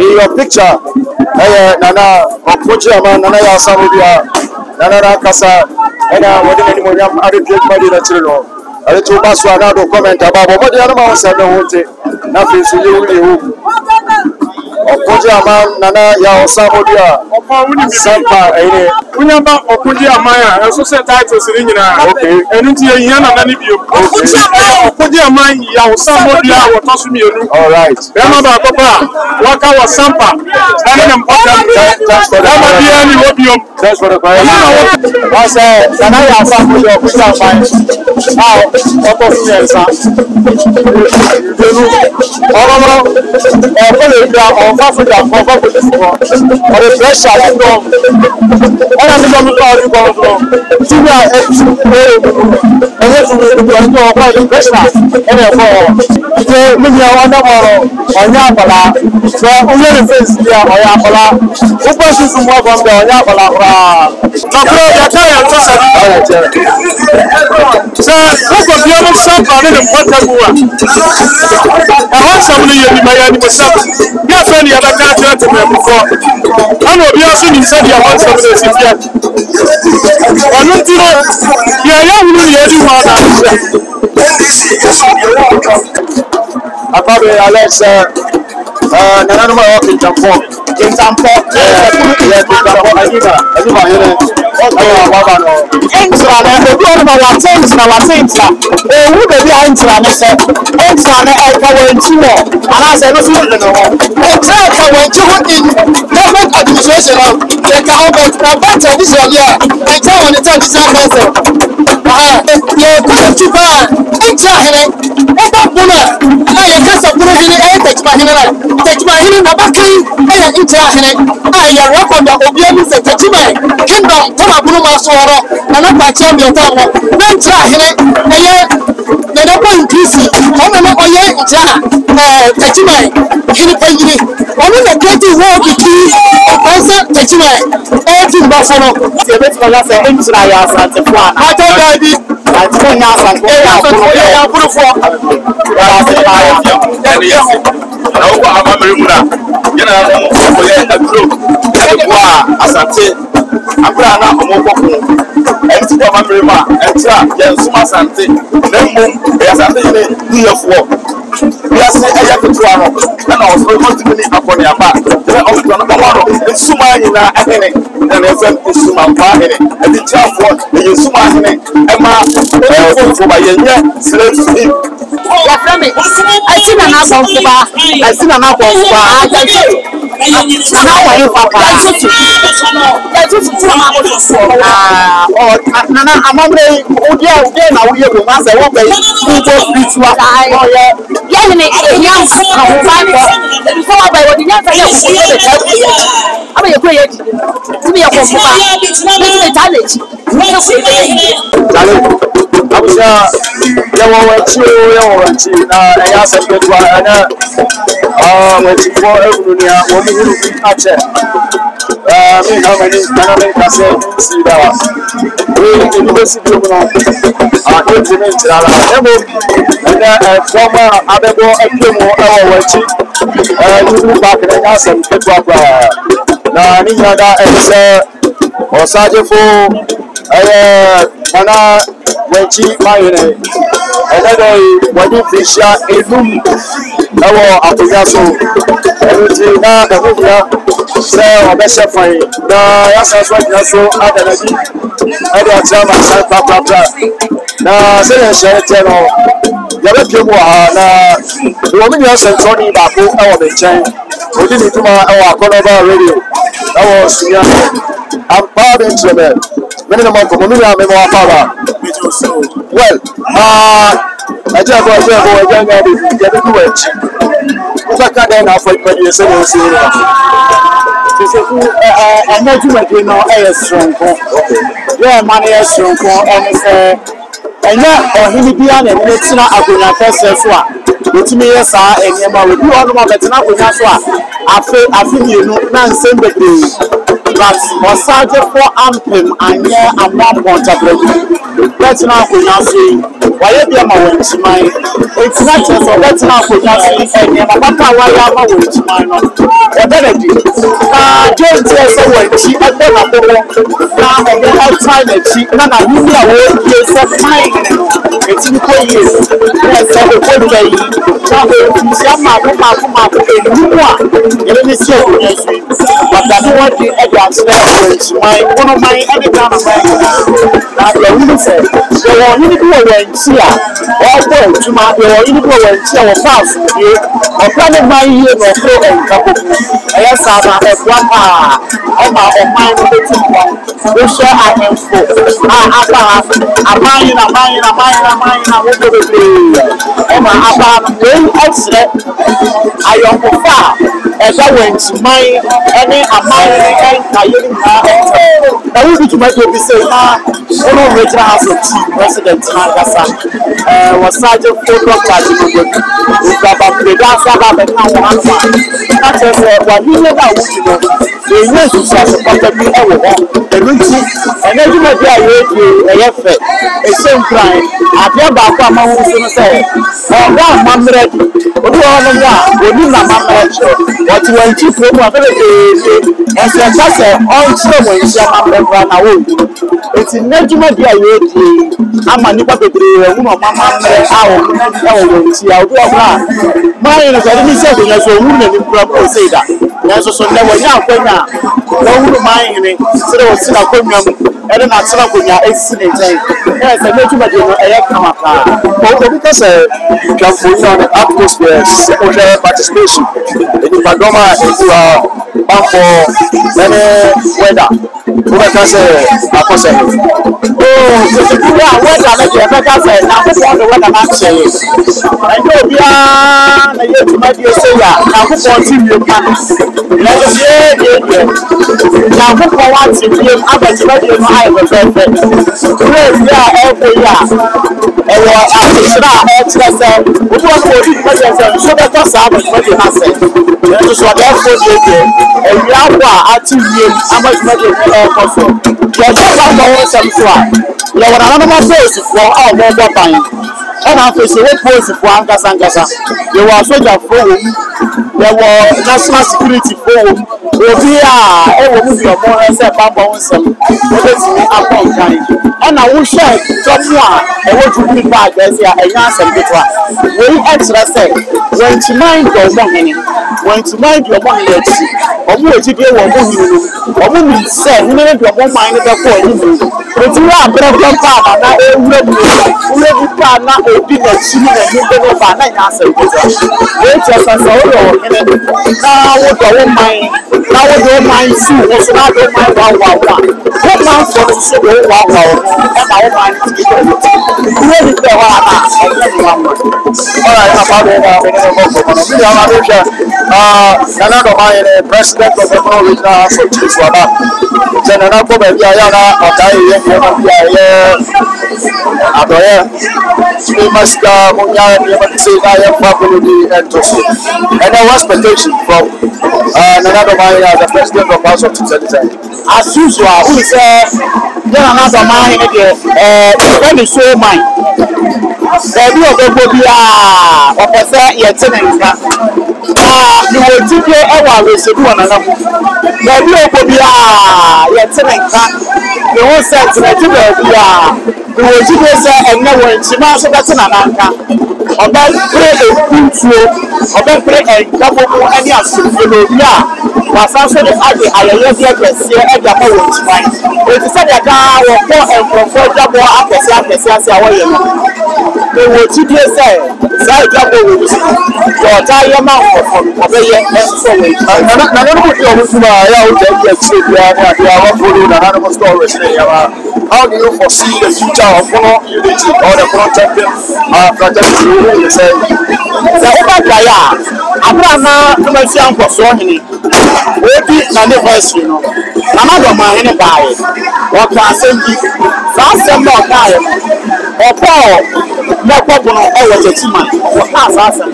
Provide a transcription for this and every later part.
your picture. Nana Okojiama, Nana Yasamibia, Nana Kasa, and what did anyone have added to the children? A little bus one out of comment about what the animals said. Nothing to you. Okojiama, Nana Yasamibia, Sampa, Unyamba, Okojiama, and so said titles in India. Okay, and into a Yana Nanibio. Okojiama, Yasamibia, or Toshimi. All right. Remember, Papa, Waka was Sampa, and that's for the question. I said, Sanaya Samibia, which are fine. Now, what was the answer? Africa, or the pressure is gone. All of the pressure and the other country to me before. I know you are seeing inside your house of the city. I don't know. Yeah, really anyone. I probably Alex, none of my in Tampo. In Tampo, but wayɛ bi ama wɔn nkyimai etina kyerɛ sɛ ɔbɛtena akonnwa so nneɛma papa a wayɛ ama wɔn nkyimai no ɔbɛ n'adi na John kyerɛ sɛ wɔn akyi ɛbɔ n'abɔbɔ na ɔmo ɛtan n'akyi na n'ahoni a wɔredie sɛ pan no etimi kɔ yie na ɛsɛ ɔkɔ dwa yi na ɔretusia maako enum a yɛde ne si akonnwa so wata ne wɔde ɛde akyerɛ wɔn nkyimai wɔn man ɛde Ghana man na yɛhunu sɛ yɛwɔ ɔhene bi wɔ wɔn nkyi a ɔbɔ adwuma yɛwɔ ɔhene bi wɔ wɔn nkyi a wɔfa asomdue ɔkora ne man yie na ɔkoro nka kɔkɔ ɛyɛ saa na ɛboa paa ɛma ɔman no bɛtu nkwa wohyɛ ahemfo a aba ha aman na wobɔ bebree ɛma aba no wei ɛkyerɛ ayɔnkofa a ɛda wɔn nkyiman ɛne aman no ɛnkayɛ no nyinaa ɛntɛm na wobi dwumadie bi sɛ na wɔn original house of tea president n'ankasa wɔsagye fo dɔkta agyinabɔ ɔgbaba mpeda asa ba abɛka wɔn afa na kyerɛ sɛ wɔahyehyɛ no a wodi no ɛnyɛ nsusuaso papa bi wɔ hɔ ɛno nti ɛnɛ dwumadie a yɛredie ɛyɛ fɛ ɛhyɛ nkuran adeɛ baako a ma ho so no sɛ ɔwɔ amammerɛ di obi wɔ hɔ no a oni na amammerɛ kyerɛ wɔte wɔn nkyi kurom a bebree ɛsɛ ɛka sɛ ɔnkyerɛ wɔn nkyi amammerɛ koraa na wɔnwu eti nnɛ dwumadie a yɛredie ama nipa bebree ɛhu na ɔmamammerɛ a wɔn wɔn nkyi a obi wɔ hɔ a maa no sɛ ɛde ne si akonnwa so ɔwu n'anim kura kɔ ɔsɛ da nanso so nnɛ wɔnyɛ akonnwa a wɔwuru maa hene sɛdeɛ wɔsi n'akonnwa mu ɛde n'atena akonnwa esi ne nkyɛn ɛyɛ sɛ nnɛ dwumadie no ɛyɛ kama paa obi ka sɛ twamfoni a ne atmosphere sɛ wohwɛ participation nipadɔm a ɛgu ha bambɔ ɛne weather wobɛka sɛ akɔsɛ a weather no deɛ ɛbɛka sɛ nyankopɔn de weather no akyerɛ ɛnyɛ obiara na yɛ dwumadie sɛ yɛ a nyankopɔn te wiem ka no nanso deɛ nyankopɔn wate wiem aba dwumadie no ayɛ fɛfɛɛfɛ praise a ɛbɔ yi a ɛwɔ asekyerɛ a ɛkyerɛ sɛ obi wɔ sɛ odi dwumadie sɛ nso bɛtɔ saa aba dwumadie no asɛ nanso so ɔdɛɛfoɔ deɛ awia abɔ a ate wiem ama dwumadie no ɛrekɔ so yɛsɛ bambɔ ho nsɛm so a yɛwɔ nananom apolisifoɔ a wɔbɔ ban ɛna afei sɛ wɔ polisifoɔ ankasa yɛwɔ asogyafoɔ wɔ mu yɛwɔ national security foɔ wɔ mu obi a ɛwɔ mu bi ɔmo sɛ bambɔ ho nsɛm wɔbɛtumi akɔ nkan ɛna wohwɛ dɔm a ɛwɔ dwumuni baage ɛsɛ a ɛnyɛ asɛm ketewa wei ɛkyerɛ sɛ wɔn nkyiman de ɔmo hene wɔn nkyiman de ɔmo hene akyi ɔmo wɔ gyidie wɔ ɔmo hene no ɔmo nim sɛ hene no de ɔmo man no bɛkɔ anim no eti wɔ abrɛbrɛ paa na ewura mu paa na obi n'akyi ne n'anim bɛ no paa na nyɛ asɛm ketewa wei kyerɛ sɛ sɛ wɔyɛ ɔhene na wodɔ wo man na wode wo man si wo so na wode wo man wawawa wo manfoɔ no nso de wo wawawa wo ɛma wo man no ti bɛ wo ti wura ni bɛ hɔ ana ɛnyɛ ne wa ma ɔra yɛ papa bɛ na mene no mɔkɔ no bi ama de hwɛ nana dɔma yɛ ne president of the original house of chief waba sɛ nana kɔ baabi a yɛ na ɔkae yɛ nneɛma bi a ɛyɛ adɔyɛ ma sika monya nneɛma bi sɛ na yɛmfa kɔno bi ɛnto so ɛnɛ wɔ expectation from nana dɔma yɛ as the president of house of chief secretary as usual who sɛ yɛ nana dɔma yɛ ne deɛ ɛfɛ ne so man baabi ɔbɛbɔ bi a ɔpɛ sɛ yɛte ne nka na mewɔ gyidie ɛwɔ awɛsɛdu wɔ nana mu baabi ɔbɔ bi a yɛte ne nka ne ho sɛ tenagye baabi a mewɔ gyidie sɛ ɛnnɛ wɔ nkyima nso bɛte nana nka ɔbɛpere ekuntuo ɔbɛpere nkabɔmu ɛne asomdwe na obi a wasan so de ade ayɛyɛdeɛ kɛseɛ ɛde ama wɔ nkyiman eti sɛdeɛ daa wɔkɔ nkurɔfoɔ dwabɔ akɛseɛ ase a wɔyɛ no mewɔ gyidie sɛ saa dwabɔ wɔ mu deɛ ɔtaa yɛ ma nkɔfɔ ɔbɛyɛ ɛnso wɔ nkyiman nana no mu di ɔmo tum a ɛyɛ a wogya di akyire biara ne adeɛ a wɔforo nana no mu stories ne yɛma how do you foresee the future of Kono unity or the Kono champion fraternity sɛ wobɛdwaeɛ a abere na tomasi ankɔsoɔ hene wɔdi n'anniversary no nana dɔma hene baeɛ wɔka asɛm bi saa asɛm na ɔkaeɛ no ɔkɔɔ mɛkɔbo no ɛwɔ gyakyi ma wɔkaa saa asɛm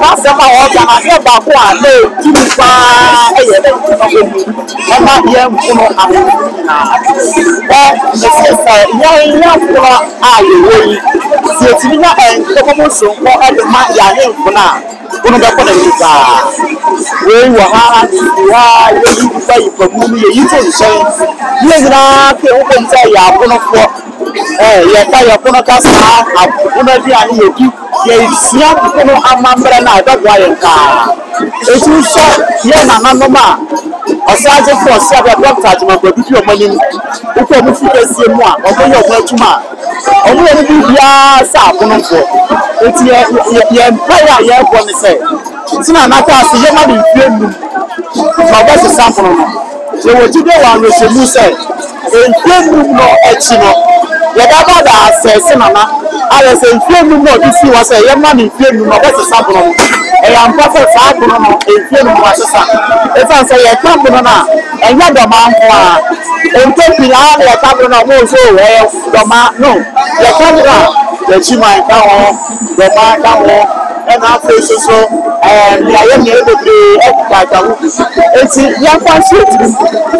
That's my organ. I hear about one. No, give me five. I'm not here. Ono be kona yiba we wa ha yi ba yi pa mu ye yi to nse ye gira ke o ko nse ya kono fo ye ta ya kono ka sa akono bi ani ye bi ye sia kono amambra na da gwa ye nka etu so ye na nanoma osaje fo sia ba doctor juma gba bi o mani uko mu fi kesie mu a o ko ye o atuma o mu ye bi bia sa akono fo eti ye empire ye ko ni se tina na ta si ye ma di fienu ma ba se sample no se wo ti de wa no se mu se fienu no echi no ye da ba da se na ala se fienu no di si wa se ye ma ni fienu no ba se sample no e ya mpa se sa ko no fienu wa se sa e fa se ye sample no na enya do ma ho a ente pila ye sample no mo so we do ma no ye sample the chima ka ho do ma ka ho and after so and I am here to be like a it's young person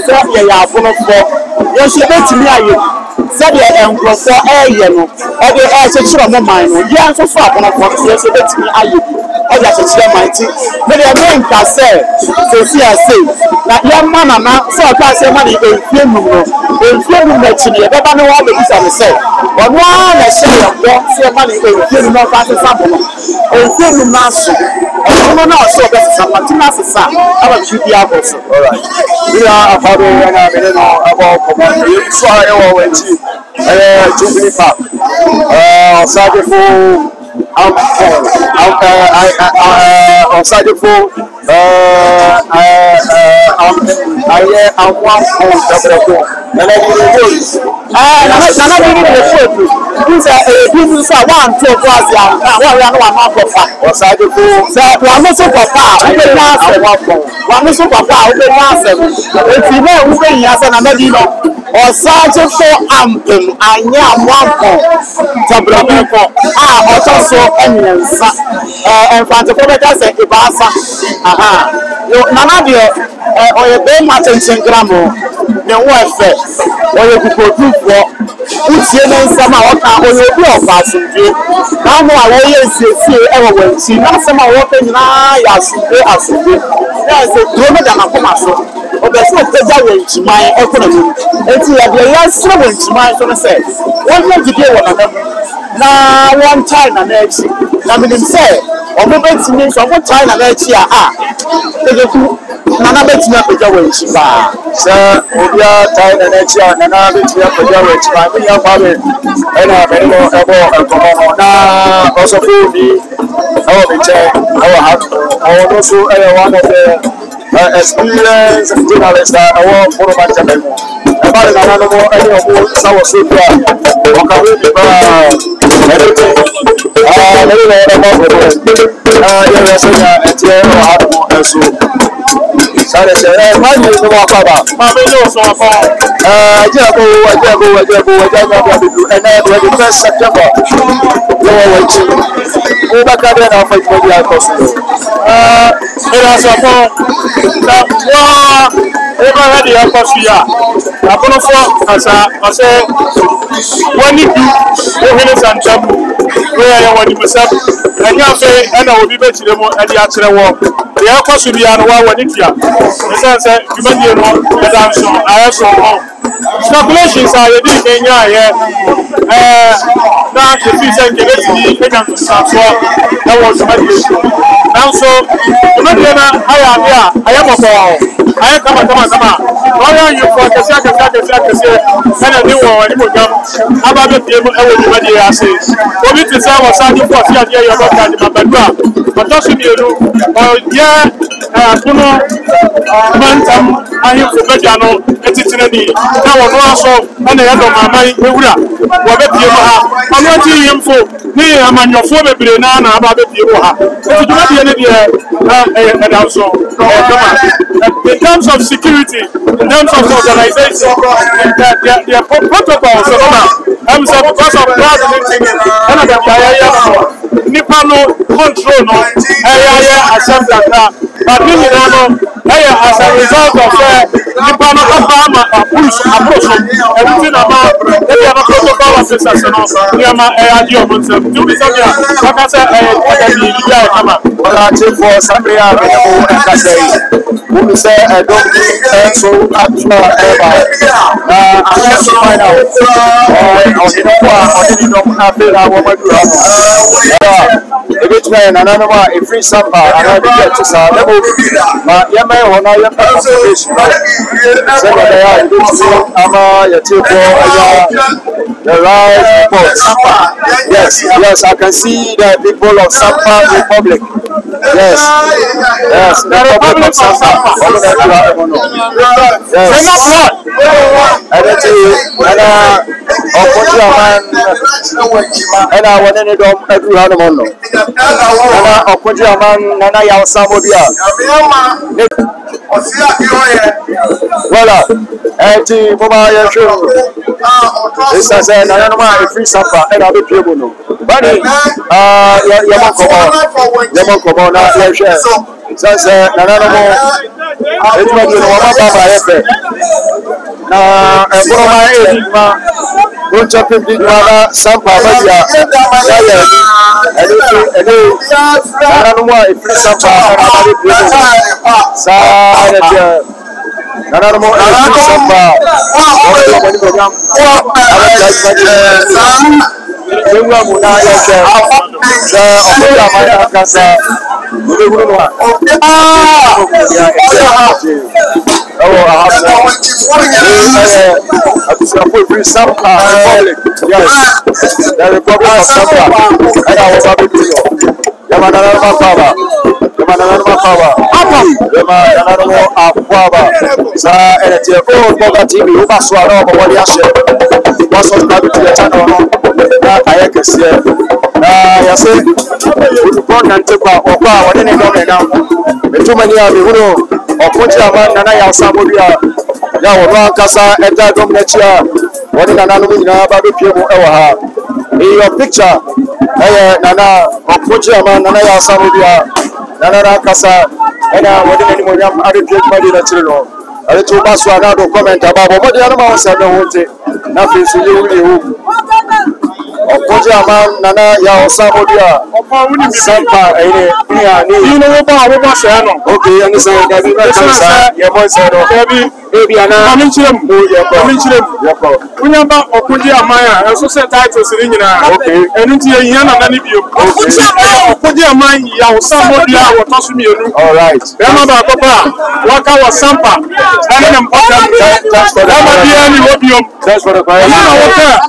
so ya for you should bet me are you said ya and for no or the air to show my mind yeah so far on you should bet me are you or that is your mighty but the main can say so see I say that young man na so I say money in film that you never know what it is I say but one I say your money in film not as a sample film master no so that's something as a our should be able to all right we are about so I went to Jubilee Park Sadefo Osaje for ampem anya amwako tabrabeko otoso enyensa enfante for beta se ibasa aha yo nana de oye be ma tenchen gramo ne wo efe oye kukodufo utie ne nsama oka oye obi ofasundie na mo awo ye siesie ewo wanchi na nsama wo ka nyina ya asundie ya se drone da na komaso obese oteja wanchi mai ekonomi enti ya de ya sro wanchi mai so na say won ye gide wona na one time na echi na minim say obo betimi so obo time na echi a egeku nana betimi apeja wanchi ba se obia time na echi a nana betimi apeja wanchi ba mi ya fa be ena be no ebo ekomo na osofu bi awo be che awo ha awo no so one of the experience journalist awo for my channel about na no mo any of sawo so bia o ka we bi ba everything yeah so ya etie o ha mo so sare se ma ni no mo pa ba ma be no so pa je go na bi du and the first September no we chi o ba ka na fa ko ya ko so era so pa na wa e ba ha di ko so ya akono fo asa ase wani du o hele santam we ya wani musab anya fe ana obi be chire mo adi a chire wo de ko so bia no wa wani tia sense demand no e dan so aye so speculations are ready Kenya here na the future ke beti Kenya so na was madi now so no dey na aya bia aya mo ko aya kama oya you for kese na ni wo ni mo jam aba be tie mo e wo ni madi ya say obi ti say was adi for tia dia yo ba ka di mabadua but to be elu o ye kuno mantam ahi ko be jano etitire ni na wo no aso na ya do mamai ewura wo be tie mo ha ono ti yimfo ni amanyofo bebre na aba be tie mo ha etituma die ne die also in terms of security, in terms of organization, their protocols, because of crowd and nipa no control no ɛyɛ asɛm kakra but ne nyinaa no ɛyɛ as a result of nipa no aba ama approach ɛno ti na ma ebi ama protocol officers no nneɛma ɛyɛ agye ɔmo nsɛm nti wobi sɛ bia waka sɛ ɛyɛ ɔkadi bi a ɛkama ɔlaakyefo sabere a mene mo ɛkasa yi wobi sɛ ɛdɔm ɛnso atoa ɛba na ahwɛ so final ɔhene ko a ɔde ne dɔm na afei na wɔma dura no ebetuma yɛ nananom a ɛfiri sampa anaa de ɛte saa na ma yɛma yɛ hɔ na yɛmpa consultation sɛdeɛ ɛbɛyɛ a yɛbɛtumi ama yɛtefoɔ ɛyɛ the right report. Yes, yes, I can see the people of Sampa Republic. Yes, yes, the Republic of Sampa. Yes, and I want any dog every animal. Nana Yasamodia. Voilà, and Mobile Show. This is another free Sampa, and I'll be able. But Yamakoma, says another more. It was don't jump in big mother, Sampa, and another more free Sampa, and I'll be another more free Sampa. In your picture, Nana, Nana Yasamudia, Nana Kasa, and I wasn't any more young children. I let you pass another comment about what the other man said. Nothing to you. Okojaman Nana Yasamudia, Sampa, you know about Shano. Okay, and this is your voice, baby, and I'm in Chile. Remember Okojamaya, and so said titles in India. Okay, and into a young and any view. Okojamaya, Yasamudia, or Toshimi. All right. Remember, Papa, Waka was Sampa, and an important test for the opium. Test for the fire.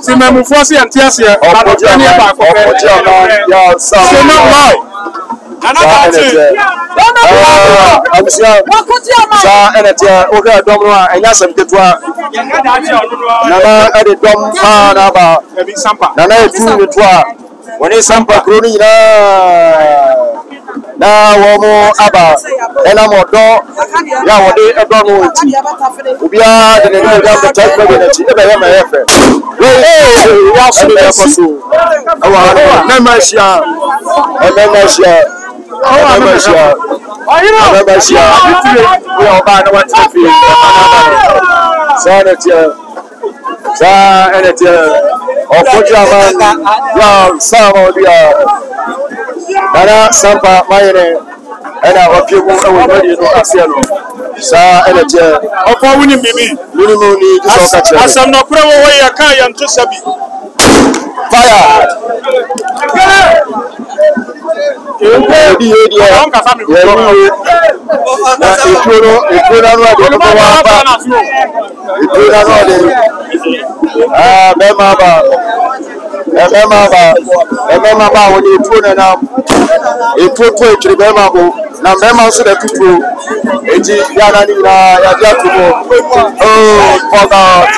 Simamufosi and Tiasia, na womo aba ena modo ya wode edono oti ubia de ne no da be type be na ti e be ya ma yefe ya so be so awa na mashia we oba na want to feel sa enetia Okojaman ya Samodia Nana Sampa Mayene and our people everybody no Asiano. Sa Enetia. Opa wini bibi. Wini muni just catch. Asam no kura wo ya kan ya nto sabi. Fire. Remember when you put it up, you put it to the memo. Now, remember, so that people, it's oh, for God.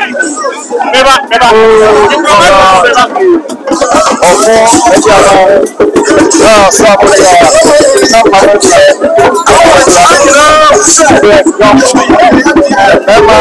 Remember,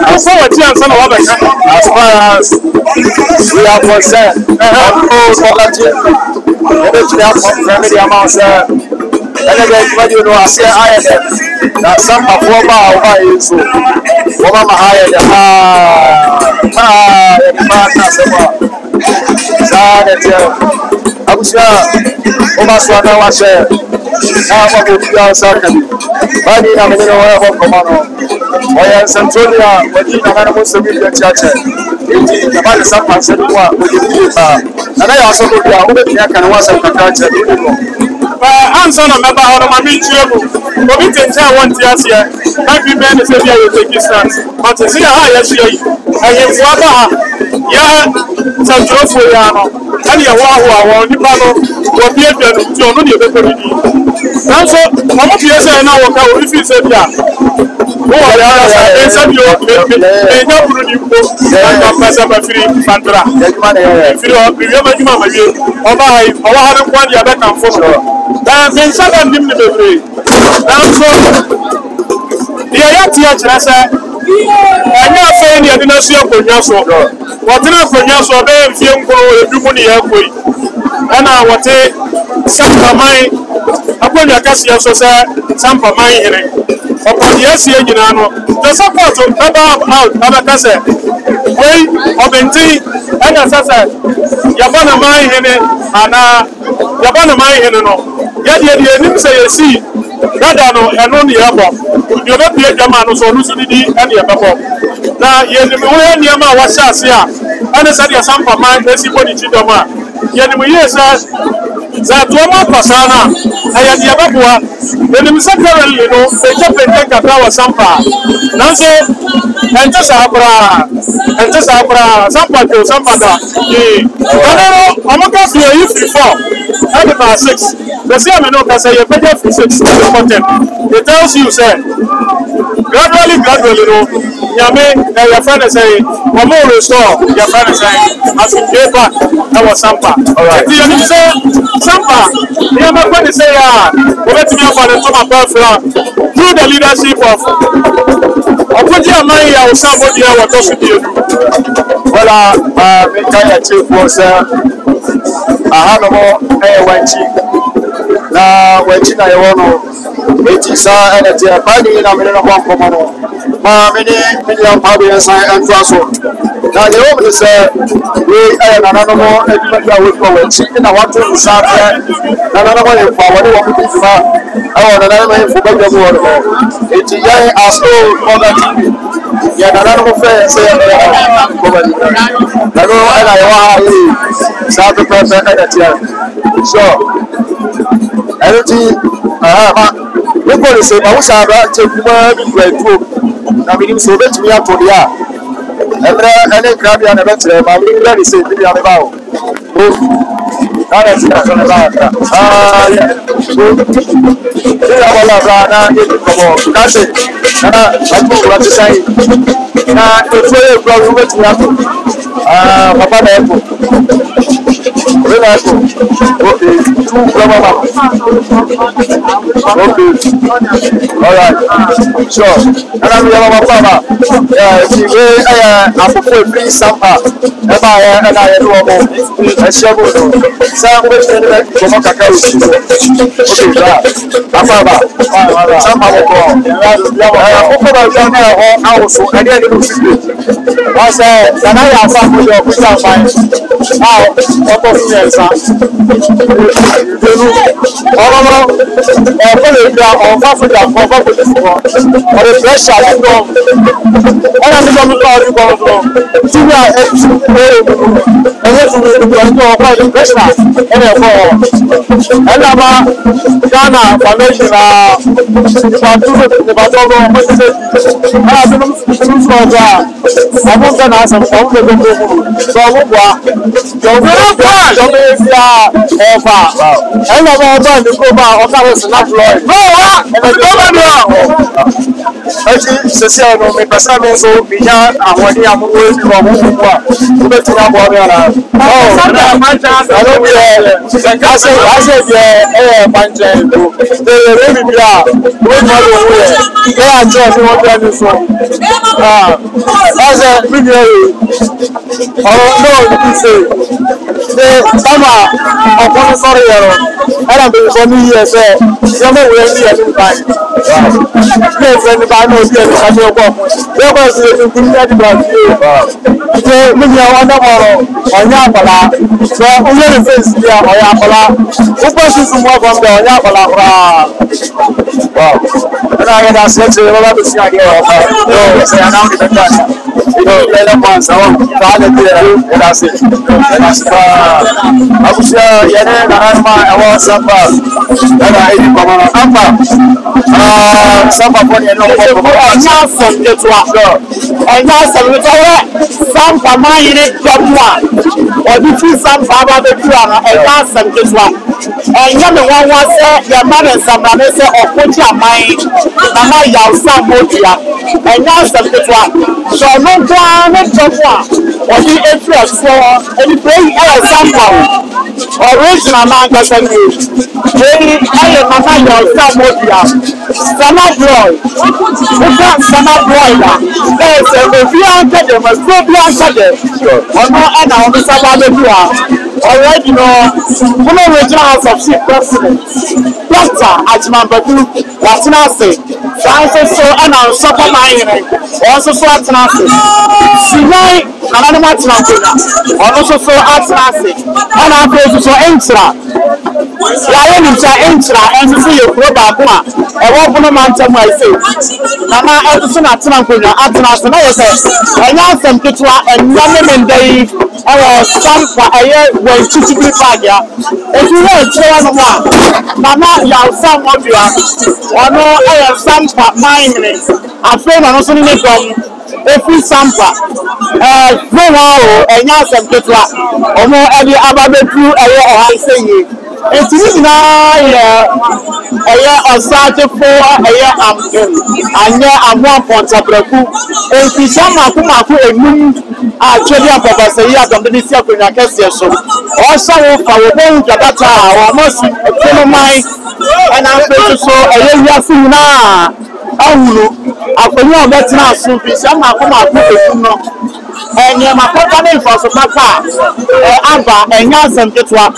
As far as we are concerned, some of what answer no member how my meet you go meet in town one years here can't be men say you take distance but see how yes you I am water ya sanjuro for ya no and ya wa ni ba no go be e no no dey be be now so how much you say now work out if you say ya oh ya say you e no buru ni ko na pasa ba free fantra free o bi ma juma ma ye o ba hai o wa ha ko ya be kan fo ben saba nim ne bebre so dia ya tia kira sa anya fe ni ade na su akonwa so wotena akonwa so be mfie nkoro edumu ni ya koi ana wote sampa mai akonwa kasia so sa sampa mai here opodi asie nyina no the support baba out baba kase wei obenti ana sasa yabana mai here ana yabana mai here no ya nim say yesi dada no eno ni yabo yo be pie jama no so nusu didi ene yabo na ye ni wo ni ama wa shase a ene sa dia sampa man esi body chidoma ye ni mo yesa za to ma pasana aya dia babua ye ni secretary no e je pente kata wa sampa nanso ente sa abra sampa to sampa da ye no amaka so yi before and about 6 the same no can say you better for 6 content it tells you say gradually no nyame your friend say omo restore your friend say as you get back that was sampa alright you say sampa you ma when say we let me for the top of through the leadership of Okoji amai ya somebody ya watosu dio wala me kaya chief was ahanomo wanchi na wanchi na yewono eti sa ene tia pani na mene no kwa komono ma mene ya pabu ya sa antwaso na yewo me se we na nanomo edima ya we ko wanchi na watu usafe na nanomo ye fa wale wa kutima awo na nanomo ye fuba ya mo eti ya aso oda tv ya na nanomo fe se ya ko bali na no ana yewa sa to pepe ene tia so energy we go say ba usa ba che kuma bi gwetu na bi so betumi atodia emre ene krabia na betre ma bi ready say bi ya ba o ara ti na so ba so ya wala ba na ye ko ka se na atu wa ti sai na to so e ko betumi ato papa na e ko Reliable. Okay. 2 Brahma. Okay. All right. Sure. And I'm your Papa. The way I'm free somehow. And I do a shovel. Some way to come up a couch. Okay, Papa. Somehow go. Also, I didn't do I said, and I have found your pizza fine. Now, what of years? Or the pressure I go. What am I going to go from? See where I and what to do the pressure and Ghana formation I'm not going to ask them so as a video, no, you can say the summer of one sorry, I don't think for me, yes, some way we are in time. Yes, and if I know you are in your work, there was a good so, maybe I want to borrow on Yapala. So, only the face here on Yapala. Who passes more from the Yapala? Wow. And I had a sense of a lot of idea of you know, let them once I want to and I said, I was I was Samba, and I didn't come on Samba for you know, and now some for my unit job one, or the two some Baba the Piano, and now some this one. And you're the one was your mother, some Ranessa, or put your mind, Mama Yaw Sambodia, and now some this one. So no one, or the interest for any play somehow. Original Manchester News. Jenny, I am Mama Yaw Sambodia. Summer boy, who can't summer boy? There's a few them must go beyond them. Or no, and I'll be already, you know, one of the House of Chief President, Doctor Ajman Badu, Latinase, Francis, and our supper mining, also so Latinase. Sinai, another Latinase, also so Latinase, and our place so Entra. Lion is Entra, and to see your Robakuma, a woman mountain, I say. Mama Edison Latinase, Latinase, and I asked them to and Yaman Day. Some for a year when to be bad. If you want to one, Mama, you have some of you, or no, I have some for 9 minutes. I feel I'm also in the gum. If we sample, no, and now some people, or more every other crew, I say. It is now a year of starting for a year and I'm 1 point of the coup. If you some of whom I put a moon, actually, I'm going to say, I'm going to see a question. Also, I will go to that or most of my and I'm going to show a year soon now. I will know that's not so. Some of whom I put a moon. And my company for Papa, Abba, and Yansen Ketwa.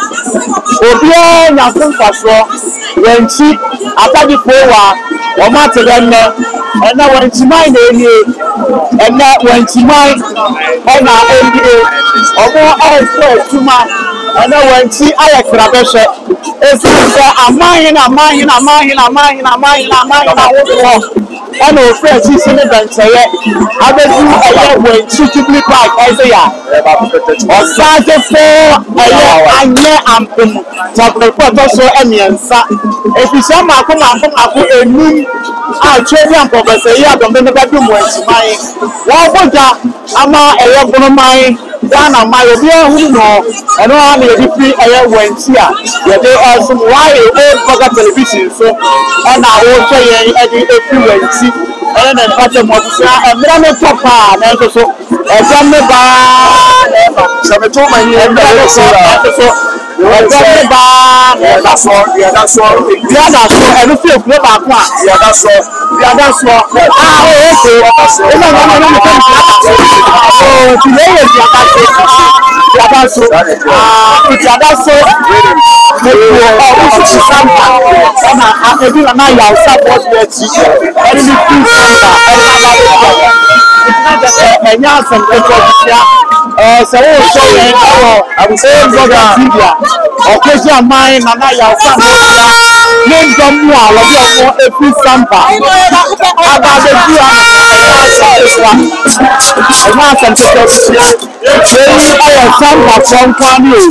Obia Yansen for sure. When she, after the power, or matter than and now when she might, and now when she might, and now or more else too much. And now when she, I Krabesha, it's a mine, and no friends, she's in the bench. I bet you a year when she took me back as a year. Or started for a year and chocolate also and if you saw my come up a new Australian professor, you have done the bedroom when she might. What was that? I'm a year from my Ghana, my who know, and all the free air when she are. They also why old television, so and I will say every and then part of what and then a papa and so a family bar. Some told my name, so Ẹgbẹ́ bá Yàda sọ. bí a dà sọ ẹnu fi èkúrẹ́ bá kún à. Yàda sọ. Bí a dà sọ. Ó ṣe ilé ìwé ọmọ mi fẹ́ mi ti lè yẹ bí a dà sọ. Bí a dà sọ. Ìtì a dà sọ. Mo tu ọ̀hún sí sáńtà. Ẹ̀nà ẹbí nana yà ọ̀sá bọ́ọ̀dù ẹ̀ ti. Ẹni ní kí sáńtà ẹ̀ka bá lè jọ. Ẹ̀yà àsàn ẹ̀jọ̀ bìíyà. Sẹ́wọ́n sọ yẹn ọ̀rọ̀ àbùsẹ̀ gbọ́dọ̀ àtìbíà. Ọ̀kẹ́jì àmáyé nana yà ọ̀sá bọ́ọ̀dù ní ndọ́mú àlọ́ bí ọmọ efi sáńtà. Abábẹ́jú àná ẹ̀yà àsàn ẹ̀fọ́. Ẹ̀yà àsàn ẹ̀fọ́ bìíyà. Èyí ọ̀yọ̀ sáńtà fọ́nkọ́ ni o.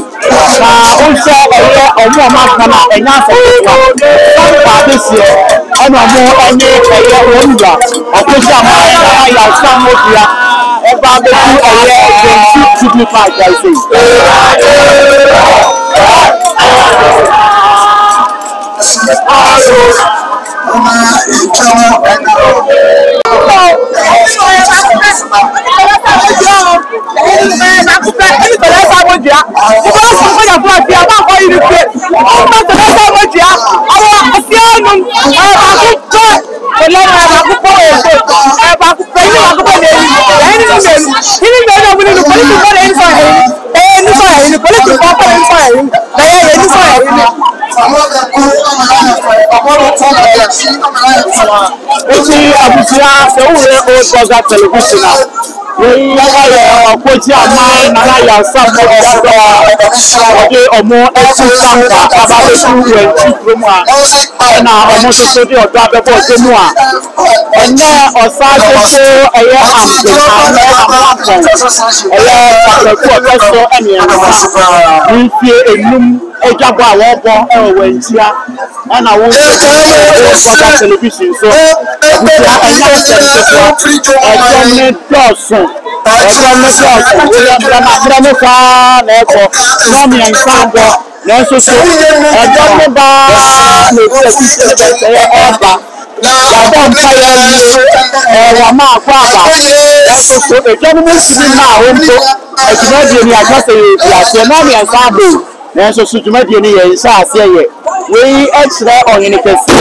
Na ó ń sọ ọ̀yẹ́ ọmọ ọmọ kan ẹ̀yà àsàn ẹ̀fọ́. Sáńtà àdéṣe ọ̀nà ọmọ ẹni ẹ̀yẹ òwúrọ̀. Ọ̀kẹ́jì àmáyé nana yà ọ̀sá bọ́ọ̀dù ẹba abẹ́jú ọ̀yẹ́ ẹgbẹ̀ntì tìbí pa àjà ìṣe. Eti abusia sewure Odoga television a wọ́n ayẹ ọ̀pọ̀jì àmàlẹ́ nana yà sábà ọ̀dọ́ ọ̀dẹ́ ọmọ ẹ̀sùn sáńtà abáwẹ́sù rẹ̀ ti gbómù à ẹ̀nà ọmọ tuntun ní ọ̀dọ́ abẹ́bọ̀ gbómù à ẹ̀nẹ́ ọ̀sáàjẹ́sọ ẹ̀yẹ àmì àmẹ́ àmàpọ̀ ẹ̀yẹ pàtẹ́kù ọ̀tọ́ sọ ẹ̀mí ẹ̀rọ ní fi ènum ẹ̀jábọ̀ àwọn ọ̀bọ ẹ̀wọ̀ ẹ̀ntíá ẹ̀nà wọ́n Odoga television so ẹ̀bùsà ẹ̀yẹ ọ̀sẹ̀ ẹ̀jọ́ ní dọ̀sùn ẹ̀jọ́ ní dọ̀sùn wíwọ́n mẹ́fà lẹ́kọ̀ọ́ nọ́ọ̀mì ẹ̀ńsáǹbọ̀ lẹ́sọ̀sọ̀ ẹ̀jọ́ ní bá lè fi ẹ̀kú sí ẹ̀bẹ̀ ẹ̀bà yàtọ̀ mpáyà ní ẹ̀wà máa kọ́ àbà lẹ́sọ̀sọ̀ ẹ̀jọ́ ní mùsùlùmí náà ó ń tó ẹ̀jùmọ̀dìẹ̀ ní àjọṣe ìyàtọ̀ nọ́ọ̀mì ẹ̀ńsáǹbọ̀ lẹ́sọ̀sọ̀ ẹ̀jùmọ̀dìẹ̀ ní yẹn nsá àṣẹ yẹ wọ́n ẹ̀kyerẹ́ ọ̀yìn kẹsì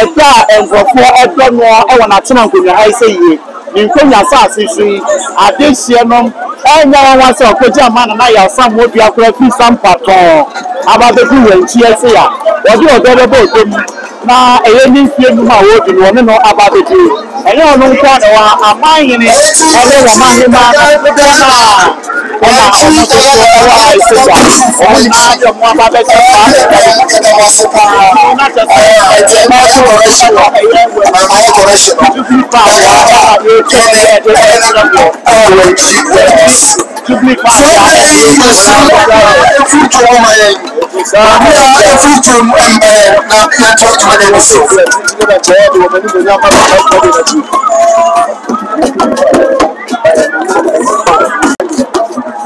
ẹ̀dá ẹ̀nfọ̀fọ̀ ẹ̀dọ́ nù ẹ̀wọ̀n àtúnà nkonnwa ha ẹ̀sẹ̀ yìí ní nkonnwa sáàsì so yìí adéhyia nom ẹ̀nyẹ wọn wá sẹ ọ̀kọ́jì àmà nana yà ọ̀sán mu obi akora fi sampa tọ̀ọ̀ ababẹ́bí wọ̀ nkyi ẹ̀sẹ̀ yà ọ̀dọ́ ọ̀dọ́ bẹ́bẹ́ ọ̀dọ́ mu na ẹ̀yẹ ní nfie mu a wọ́ọ̀dù ní wọ́n nínú ababẹ́bí ẹ̀yẹ ọ̀nù nkọ́ àná wa amáyìnì ẹ̀rẹ́ wọ̀ máa ní máa ọ̀nà ọmọ tó so ẹwà ẹ̀sẹ̀ gbà ọ̀hún náà yẹ mú ababẹ́bí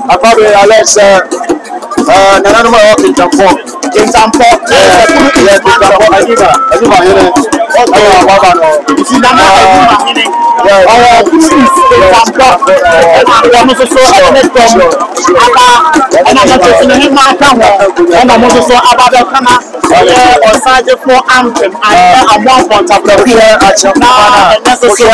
Afabe Alex nana numu awo kintanfo Ayuba yẹrẹ ọwọ ababa nọ nana Ayuba hene ọwọ kúrúsì kintanfo ọmọ soso ẹni tọm aba ẹna mọtò sinmi ní máa ká wọn ẹna mọ soso ababẹ kama ẹyẹ ọsájẹfọ anthem ayẹ àmọ àpọntàpọlọpọ na ẹnẹ soso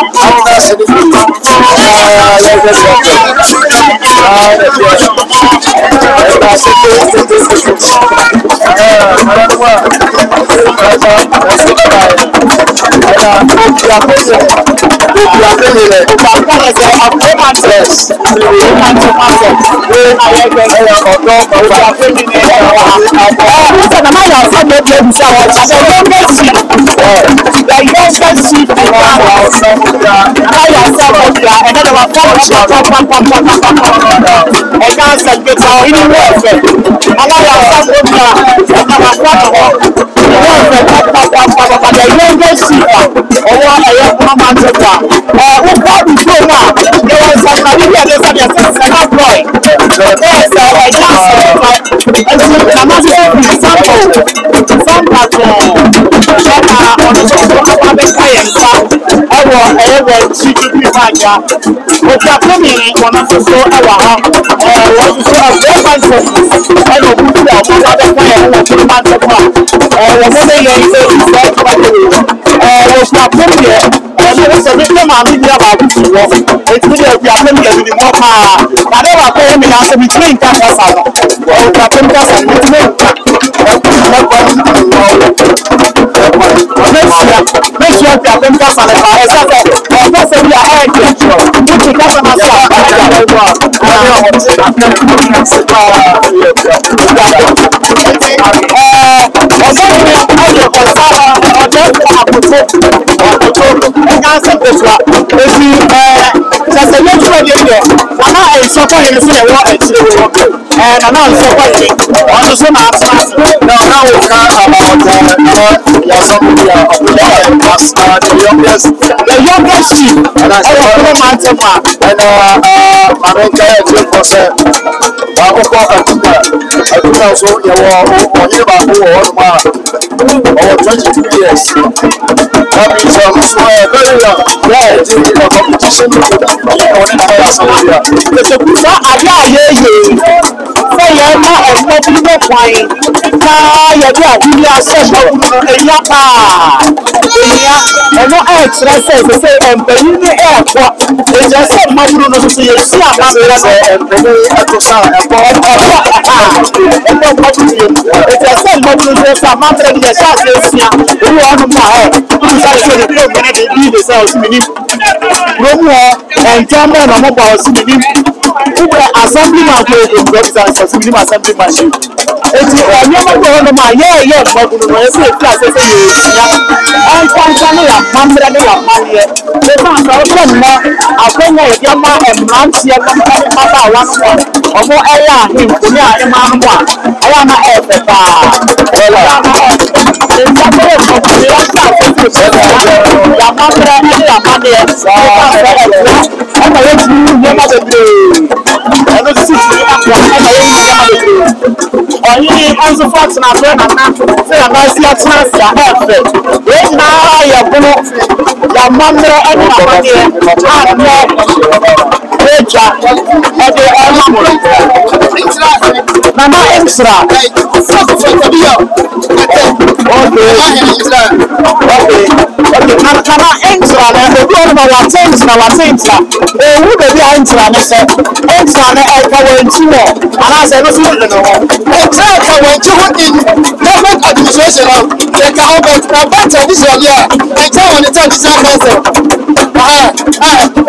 Assemblyman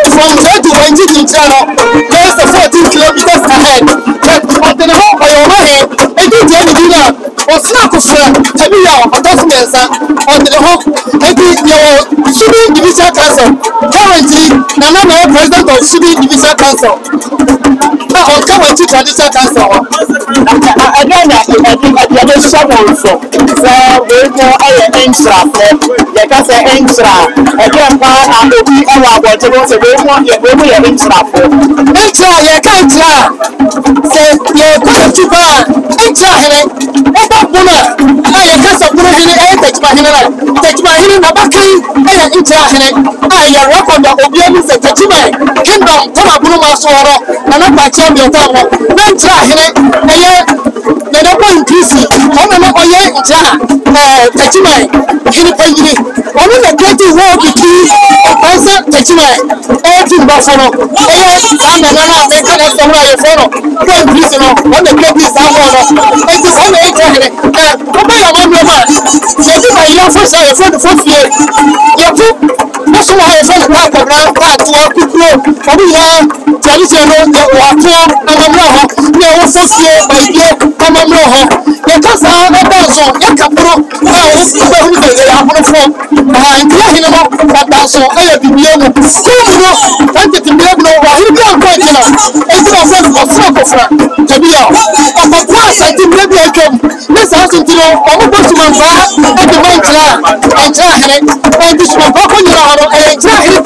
It's from 2020 to Channel, there's the 14 kilometers ahead. But the whole by your head, I did the dinner, or snap of every hour, or documents on the whole, your Subi Division Council. Currently, Nana President of Subi Division Council. Or currently Traditional Council. Again, I think I did someone so we're more extra. You can say extra. Again, I will be our to go to the extra. Extra, you can't try. Say, you're going to buy extra. I can't support any take my hearing about extra. I work on the obedience of the kingdom. Come up, Blue Masoro, and I'm my champion. Extra, I don't want to see. I'm not a Tachimai, Hinipangini, one of the creative war between Pansa Tachimai, everything Buffalo, Sandana, they can have some way follow. Don't listen on what the creative are. It is only 800. Come on, so this is your first year for the fourth year. You too. That's why I said part of that part to our people. For we have traditional water and a law. We are also here by year and a law. The cast are a person, a couple of hours, they are from. And clear him up, but that's all I have been able to school. Thank you to be able to know. He can't quite enough. It's not a sort of to be out. But once I think maybe I can. This house into I'm going to my bar at the main track. And Jahane, and this one, and Jahane,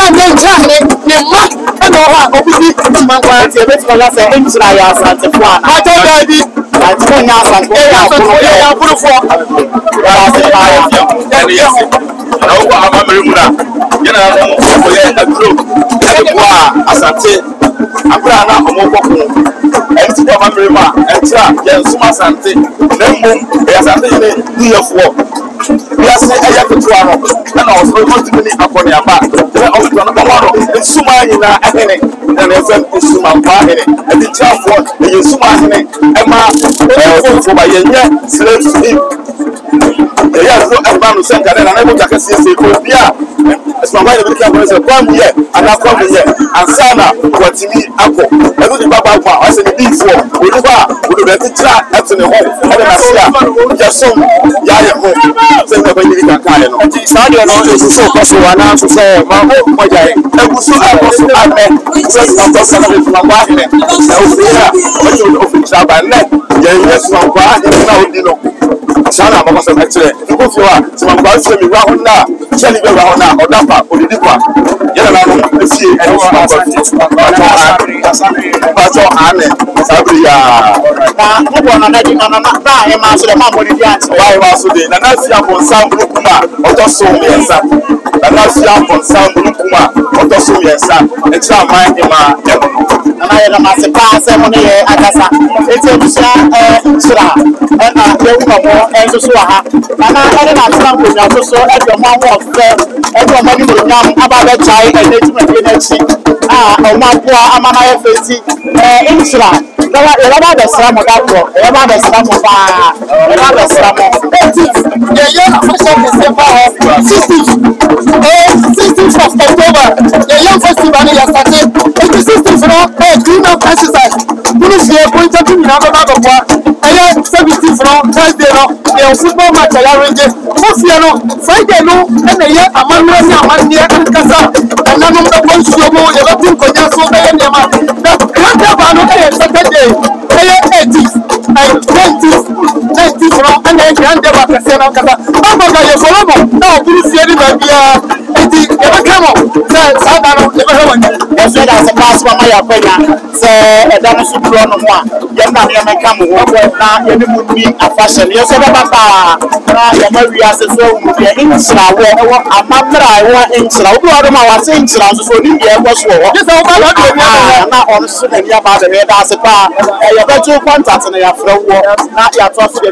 and then Jahane, and Mark, and all of you. My wife, the best for us, and the one. I told you, I told you, yes, I have to try and also going to be upon your back. They are also in Suma in a headache, and they send to Suma Bahine, and the child for the Suma in Emma for my young slaves to him. There is no man who sent and I will see a as my wife becomes a one year, and I come here, and Sana, what to me, Apple, and the Baba, I said, before, we would have been tried at the home, and I see just some Yaya home. Sadio no so possible and to say Mambo Moja and so I met just on the side of my wife but you official by net yes my wife now you know Sana Mama said actually if you are some wife me round now Shelly round now or Dapa or the Dipa you see and but Anne Sabria one another man so the Mambo the dance why was today and that's your sound Otoso yesa na nasia on sound kuma otoso yesa etra man ema na ya na masepa se mo ne akasa eti busa nsira na ye wu mo enso so ha na ene na tra ko nya so edo mo ho fe edo mo ni mo nyam aba be chai ene ti me na chi o ma po amana ye feti nsira ya ba da sra mo da ko ya ba da sra mo ba ya ba da sra mo ye December 16th of October, the young festival is started. 16th from clean up exercise. Police here pointed to me now about the war. I have 17th from Thursday, the football match I arranged. Friday, no, and a year, a man, and Casa, and none of the ones you know, you're not doing Koyaso, and the Grand Saturday, 80th and 20th from and then Grand Casino. Now, police here, never come on. Yes, that's a pass from my opinion. Say, a damage to run on one. You're not going to come now. You would be a fashion. Yes, Maria says, so Insula, a mother, I want Insula. I was Insula, so you was not on Sunday about the head as a bar. You got two contacts in your floor. Not your trust the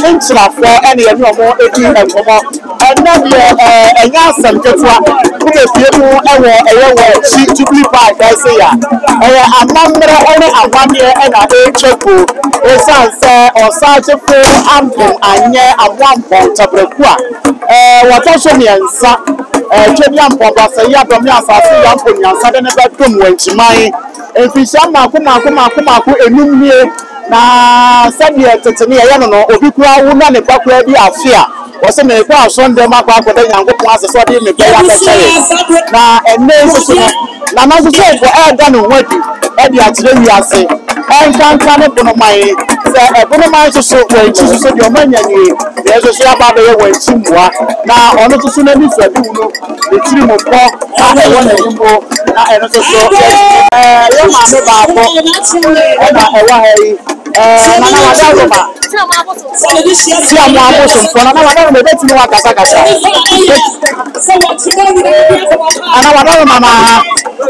Insula for any of your more 18 and more. And then a young son gets one. Put a people she to be by Garcia. A number only a 1 year and a check. Or Sergeant Ample and a 1 point of the qua. What also means, Jamian Papa say, Yabamia, Yampunia, suddenly bedroom when she might. If we shall Kumaku, a new year. Na send you to me, I don't know, Obikua woman, a back where you are fear. Was a make a Sunday mark for the young class, so I didn't pay up now, and then now, not to say for air done what Eddie actually we are saying. I can't turn up on my economy to so well, to say your money. There's a share about the way somewhere. Now, on the tsunami, the team of four, I want to go, and also so. Your mother,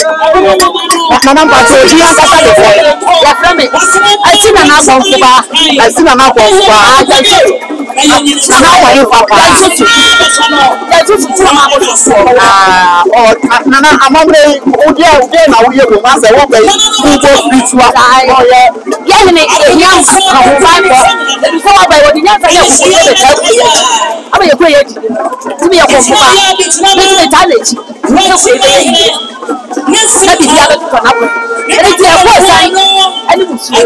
Nana Pato, you are the boy. Your friend, I see Nana Bonfuba. I see Nana Bonfuba. Nana Wayo Papa. Nana Amamre, Udia, now we have a master. What way? Who goes spiritual? Oh, yeah. Yeah, young before I would never have I mean, you're great. To be a Bonfuba. Make the let me hear it from up. And it's a voice I know. And it's a